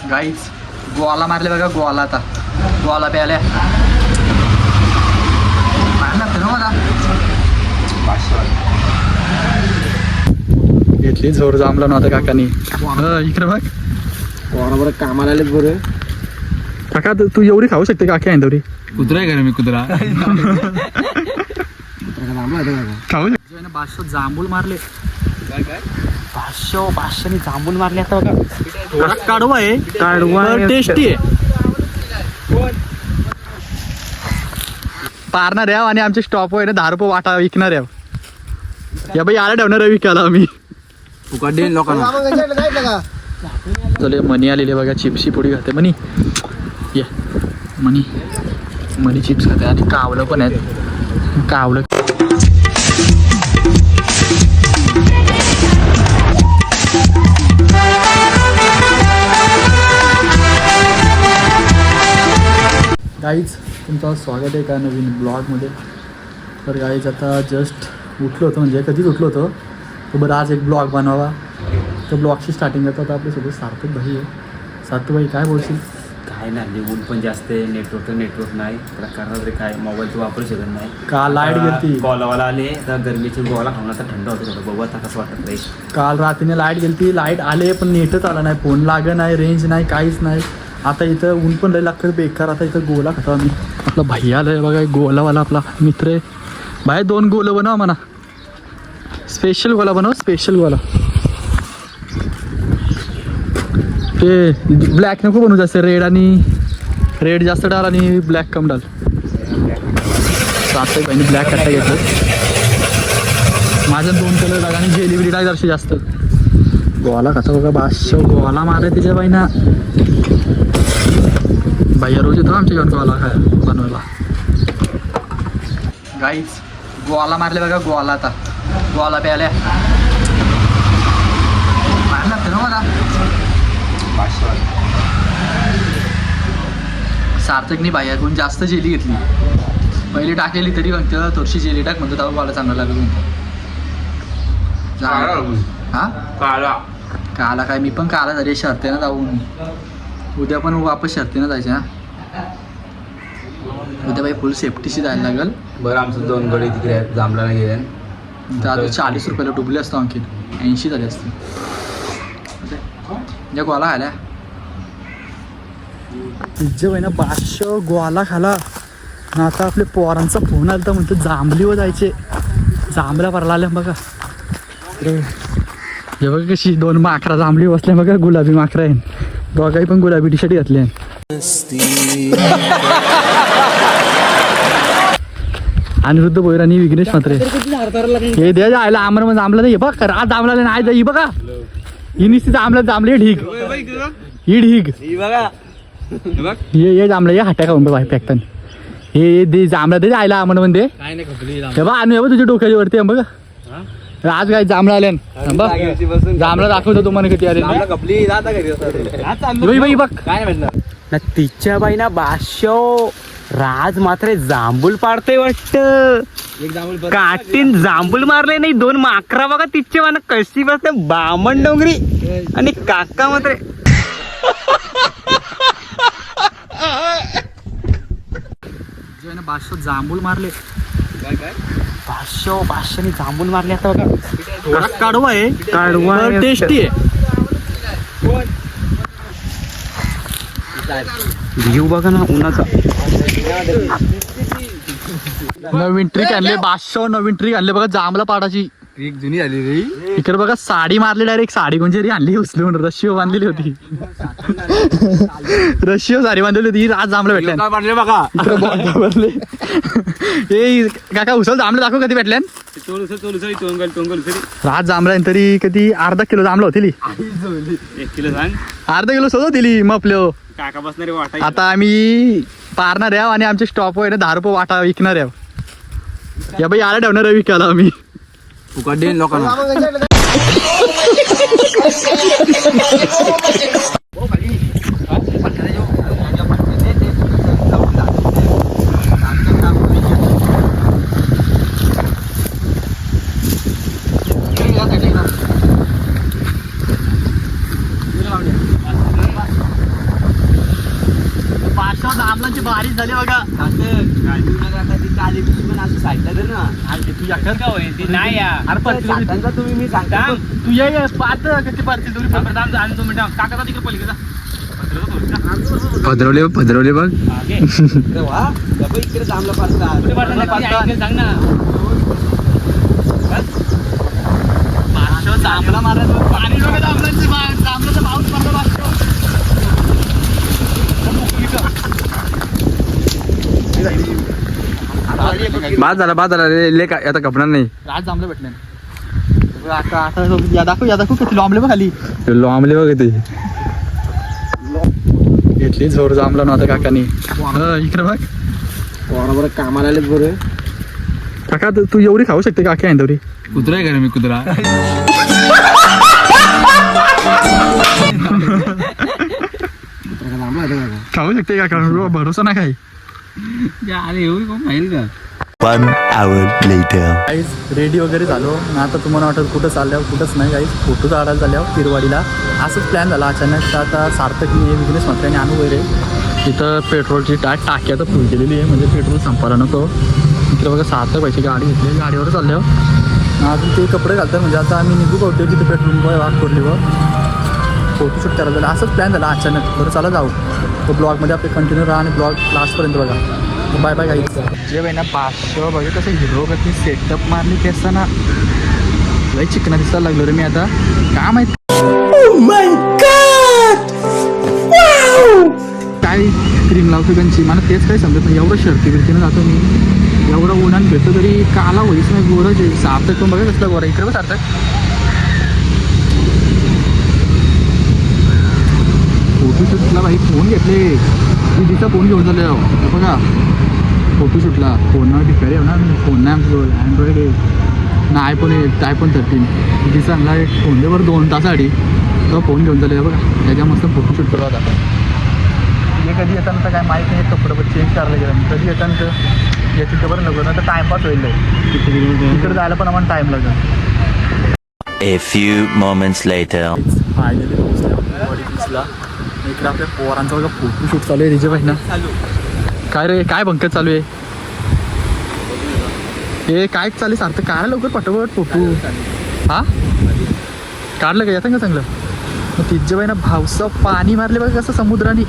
गाईच गोवाला मारले बघा, गोवाला आता गोवाला प्यायला लागते ना मला. घेतली झोर जांभला नव्हता काकानी. इकडे बघ बरोबर कामाला आलेत बरं. काका तू एवढी खाऊ शकते काकी आहे तेवढी. कुत्रा आहे का मी कुत्रा खाऊ शकतो. 500 जांभूळ मारले. काय काय 500 जांभूळ मारले आता बघा. काढवा आहे, काढवा टेस्टी आहे. पारणार आहे आणि आमचे स्टॉप आहे ना 10 रुपये वाटा विकणार आहे. या बाई आला ठेवणार आहे विकायला आम्ही. फुकट देईन लोकांना. चले मनी आलेले बघा, चिप्सची पुडी खाते मनी. ये मनी मनी चिप्स खाते आणि कावलं पण आहेत. कावलं गाईज तुमचं स्वागत आहे का नवीन ब्लॉगमध्ये. तर गाईज आता जस्ट उठलो होतो, म्हणजे कधीच उठलो होतो. तर बरं आज एक ब्लॉग बनवावा. तर ब्लॉगची स्टार्टिंग करतो. आता आपल्यासोबत सार्थक भाई आहे. सार्थक भाई काय बोलशील? काय नाही, ऊन पण जास्त आहे, नेटवर्क नाही तर करणार रे काय, मोबाईल तर वापरू शकत नाही. काल लाईट गेलती, गोलावाला आले तर गरमीचे गोवाला खाऊन आता थंड होतं थोडं. बघू आता कसं वाटत नाही. काल रात्रीने लाईट गेलती, लाईट आले पण नेटच आला नाही, फोन लागत नाही, रेंज नाही, काहीच नाही. आता इथं ऊन पण लय लागतं बेकार. आता इथं गोला खातो आम्ही. आपला भाई आला आहे बघा, गोलावाला आपला मित्र आहे. बाहेर 2 गोलं बनव म्हणा, स्पेशल गोला बनव, स्पेशल गोला. ते ब्लॅक नको बनवू जास्त, रेड जास्त डाल आणि ब्लॅक कम डाल. सात भाईने ब्लॅक कट्टा घेतलं. माझं 2 कलर डाल आणि जेली डाल जरशी जास्त. गोवाला खातो बघा, 500 गोवाला मारले तिच्या बाईना. भैया रोज येतो आमच्या घेऊन गोवाला खाय बनवायला. गाईच गोवाला मारले बघा, गोवाला आता गोवाला प्यायला मार लागते ना मला. सार्थकनी बाह्याकडून जास्त जेली घेतली. पहिली टाकेली तरी म्हणते थोडीशी जेली टाक म्हणतो, तेव्हा मला चांगलं लागलं. हा काला काय, मी पण काला झाली शर्ते ना जाऊन. उद्या पण वापस शर्ते ना जायचं. उद्या बाई फुल सेफ्टीशी जायला लागेल. बरं आमचं 2 गडी तिकडे आहेत, जांभळाला गेले. तर आता 40 रुपयाला डुबले असतो, आणखी 80 झाले असते. ज्या गोवाला खायला तिच्या बाईना 500 गोवाला खाला. आता आपल्या पोरांचा फोन आला तर म्हणतो जांभलीवर जायचे. जांभल्या भरला आल्या बघा. हे बघा कशी 2 माकरा जांभली बसल्या बघा, गुलाबी माकरा आहे. दोघाही पण गुलाबी टी शर्ट घातले. अनिरुद्ध भोईर आणि विघ्नेश मात्रे हे द्या जायला आम्हाला मग जांभला नाही बघ. आज जांभला नाही जाई बघा, ही निस्ती जांभले ढीग, ही ढीग हे जांभला, हे हाट्या खाऊन बघ फेकताना. हे दे जांभला दे जायला आम्हाला म्हणते. हे बघ आणू तुझ्या डोक्याच्या वरती बघा. आज काय जांभळा आल्या जांभळा दाखवतो तुम्हाला किती आले बघ. काय म्हटलं तिच्या बाईना 500 राज मात्र जांभूळ पाडते वाटत. काटीन जांभूळ मारले नाही, 2 माकरा बघा तिच्या बाईना कशी बसते. बामण डोंगरी आणि काका मात्र 500 जांभूळ मारले. काय काय 500 जांभूळ मारले आता बघा. काढवा आहे, काढवा टेस्टी आहे. व्ह्यू बघा ना उन्हाचा. नवीन ट्रिक आणले 500, नवीन ट्रिक आणले बघा जांभळा पाडाची. एक जुनी झाली रे. इकडे बघा साडी मारली, डायरेक्ट साडी कोणची आणली उचलून. रशिओ बांधलेली होती, रशिओ साडी बांधलेली होती. आज जांभळं भेटल्या बघा. हे काका उचल जांभळं दाखव कधी भेटल्या. आज जांभळा तरी कधी अर्धा किलो जांभळं होती. 1 किलो सांग, अर्धा किलो सगळं दिली मग आपलं. काका बसणारे वाटा. आता आम्ही पारणार आहे आणि आमचे स्टॉप आहे ना 10 रुपये वाटा विकणार आहे. या बाई आला ठेवणार आहे विकायला आम्ही. फुकट देईन लोकांना. जांभळांची बारीक झाली बघा. नाही तुम्ही मी सांगता तू ये पाहत कशी पारतील तुरी आणि 2 मिनिटं काका तिकडे पलीकडे पधरवले बघ. इकडे जांभला पाडतात सांग ना. जांभळा मारत पाणी बघा जांभळाचा पाऊस पडतो बाद झाला ले काय आता कपणार नाही. राज जांभळं भेटले आता दाखव किती लांबले बघ खाली लांबले बघ ते घेतली जोर जांभला नव्हता काकानी. इकडे बघ बरोबर कामाला आलेच बरे. काका तू एवढी खाऊ शकते काकी आहे कुत्रा आहे का रे मी कुत्रा. खाऊ शकते काका भरोसा नाही काही. माहिती का 1 hour later. काहीच रेडी वगैरे झालो ना. आता तुम्हाला वाटत कुठं चालल्यावर कुठंच नाही काही फोटो काढायला चालल्यावर तिरवाडीला असंच प्लॅन झाला अचानक. तर आता सार्थक मी विघ्नेश मंत्र्याने आणू वगैरे तिथं पेट्रोलची टाकी आता फुल केलेली आहे म्हणजे पेट्रोल संपायला नको. इकडे बघा सार्थक व्हायची गाडी घेतली गाडीवर चालल्यावर अजून ते कपडे घालतात म्हणजे आता आम्ही निघू पावतो तिथे पेट्रोल वाट पडली व फोटोशूट करायला झालं. असंच प्लॅन झाला अचानक. बरं चला जाऊ तो ब्लॉगमध्ये आपले कंटिन्यू राहा आणि ब्लॉग लास्टपर्यंत बघा. बाय बाय गाईच. जे बाई ना 500 बघा कसं हिरो कधी सेटअप मारली ते असताना लई चिकना दिसायला लागलो रे मी आता काय माहिती काय क्रीम लावतो त्यांची मला तेच काही समजत नाही. एवढं शर्ती बिरतीनं जातो मी एवढं उन्हान भेटतो तरी काला होईच नाही. गोरच आहे सार्थक पण बघा कसला गोरा. इकडे बघ सार्थक फोटोशूटला बाई फोन घेतले दिदीचा फोन घेऊन झाले बघा फोटोशूटला. फोन भिकारी आहे ना फोन नाही आमचं अँड्रॉइड आहे ना iPhone 13 दिदीचा आणला एक फोन दे बरं 2 तासासाठी तो फोन घेऊन झाले बघा. त्याच्या मस्त फोटोशूट करू आता. हे कधी येताना तर काय माहीत नाही कपडे पण चेंज करायला गेलं कधी येताना तर येतील तर बरं नको ना तर टाईमपास होईल तिकडे जायला पण आम्हाला टाईम लागेल. A few moments later. Finally पोहोचल्या बॉडी बीचला. इकडे आपल्या पोरांचा बघा फोटोशूट चालू आहे. तिचे पाहिजे ना काय रे काय बंकत चालू आहे हे काय चालू सारखं काय लवकर पटवट फोटो हा काढलं का येतं का चांगलं. मग तिचे बाई ना भावसा पाणी मारले बघा कसं समुद्राने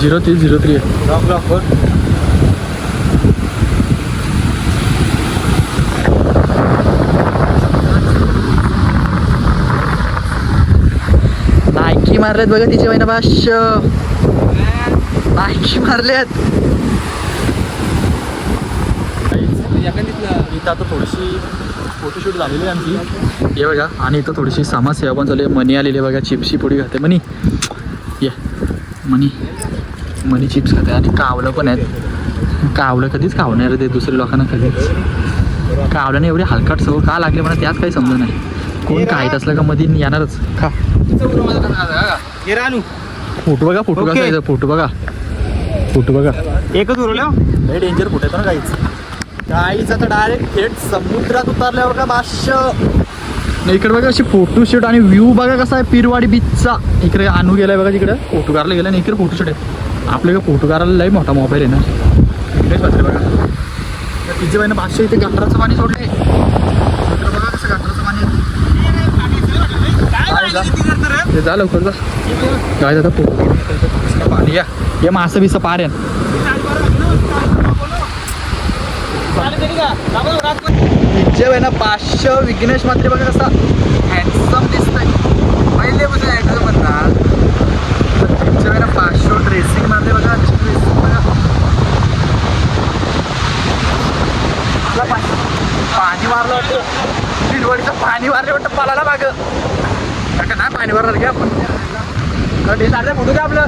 0303 नायकी मारल्यात बघा तिचे बाई ना 500 नायकी मारल्यात. इथं आता थोडीशी फोटोशूट झालेली आहे आमची हे बघा. आणि इथं थोडीशी समाजसेवा पण चालू आहे. मनी आलेली आहे बघा चिप्सची पुडी खाते मनी ये मनी चिप्स खाते आणि कावलं पण आहेत. कावलं कधीच खावणार ते दुसऱ्या लोकांना कधीच कावल्याने एवढी हलकट सवय का लागली मला त्यात काही समजत नाही. कोण खायत असलं का मध्ये येणारच खा. फोटो बघा फोटो कसा फोटो बघा फोटो बघा एकच उरलं. लय डेंजर फोटो येतो ना काहीच आता डायरेक्ट थेट समुद्रात उतरल्यावर का 500. इकडे बघा अशी फोटोशूट आणि व्ह्यू बघा कसा आहे पिरवाडी बीचचा. इकडे आणू गेलाय बघा तिकडे फोटो काढायला गेला आणि इकडे फोटोशूट आहे. आपल्याकडे फोटो काढायला लय मोठा मोबाईल आहे ना इकडेच बघते बघा. तिचे बाईनं 500 इथे गटराचं पाणी सोडले. इकडे बघा कसं गटराचं पाणी आहे. जा लवकर जा काय जाता फोटो पाणी या हे मासं बिसं पार आहे. तिचे बाई ना 500 विघ्नेश मात्र बघा कसा हँडसम दिसतंय. पहिले बघा हँडसम म्हणतात तिचे बाई ना 500 ड्रेसिंग मारले बघा ड्रेसिंग बघा. पाणी मारलं वाटतं दिलवडीचं पाणी मारले वाटतं पालाला माग का नाही पाणी मारणार घ्या आपण फोटो घ्या आपलं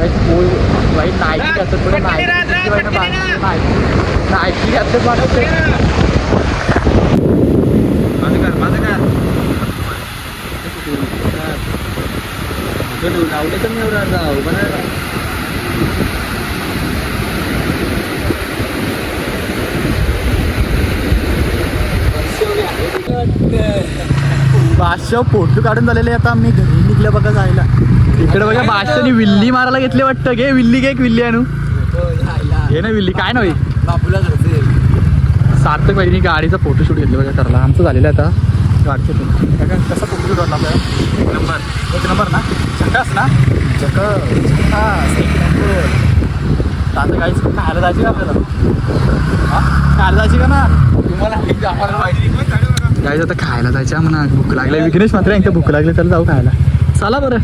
बाई नायकी घ्यायचं पुढे नायकी घ्यायचं फोटो काढून झालेले. आता मी घरी निघल्या बघा जायला. इकडे बघा बादशाहनी विल्ली मारायला घेतली वाटतं. घे विल्ली, घे एक विल्ली आणू. घे ना विल्ली, काय नाही सार्थक बाईनी गाडीचा फोटोशूट घेतलं बघा करायला. आमचं झालेलं आहे आता गाडीचं. बघा कसा फोटोशूट वाटला आपल्याला. एक नंबर ना, झकास ना, झकास एक नंबर. आता काहीच खायला जायची का आपल्याला? खायला जायची का ना तुम्हाला? जायचं आता खायला जायचं म्हणा. भूक लागली. विघ्नेश मात्र एकदा भूक लागली तर जाऊ खायला. चला बरं.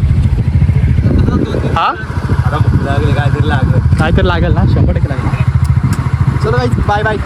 हा भूक लागली, काहीतरी लागल. काय तर लागेल ना, 100% लागेल. चलो बाय बाय.